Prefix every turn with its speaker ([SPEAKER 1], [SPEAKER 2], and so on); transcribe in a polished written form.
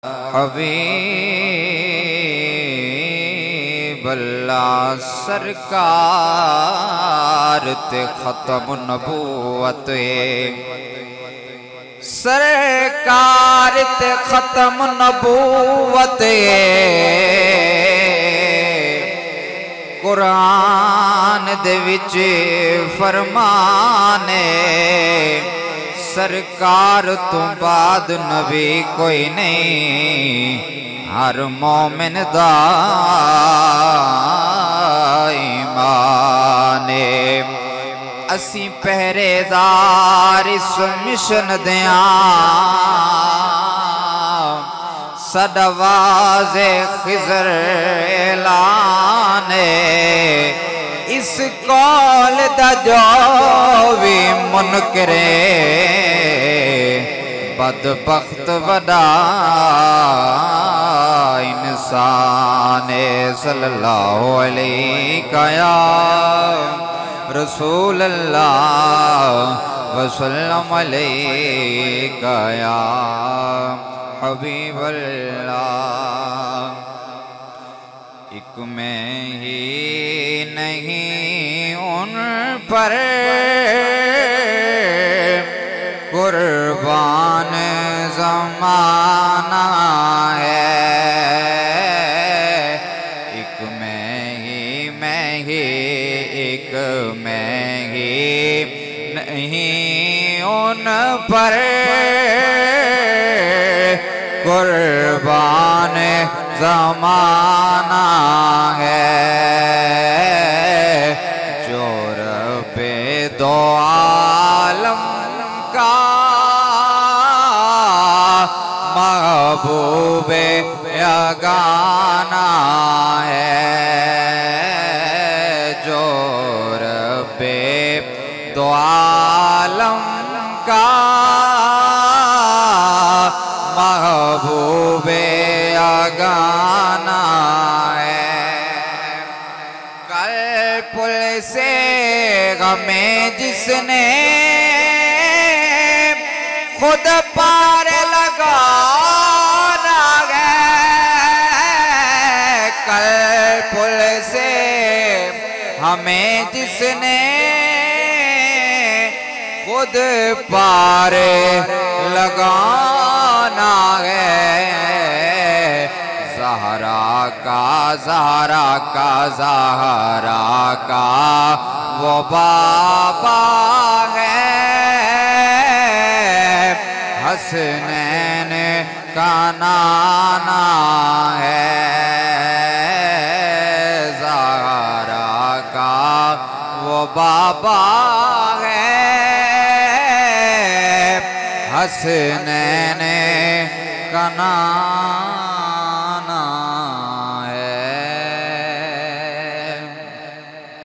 [SPEAKER 1] हबीबल्लाह सरकार ते खत्म नबूवत सरकार ते खत्म नबूवत कुरान दे विच फरमाने सरकार तो बाद नबी कोई नहीं हर मोमिन दा ईमान असी पहरेदार इस मिशन दिया सदा वाज़े खिज़र ऐलान इस कौल दा जो भी मुनकरे बदबख्त वदा इंसान सल्लल्लाहु अलैहि या रसूल अल्लाह वसल्लम अलैका या हबीब अल्लाह। एक मैं ही नहीं उन पर कुर्बान ज़माना है एक मैं ही एक मैं ही नहीं उन पर कुर्बान ज़माना है जो रब्बे दो आलम का महबूबे यगाना है जो रब्बे दो आलम का महबूबे यगाना है। कल पुल से गमे जिसने खुद पार लगाना है कल पुल से हमें जिसने खुद पार लगाना है ज़हरा का वो बाबा है हसनैन का नाना है ज़हरा का वो बाबा है हसनैन का नाना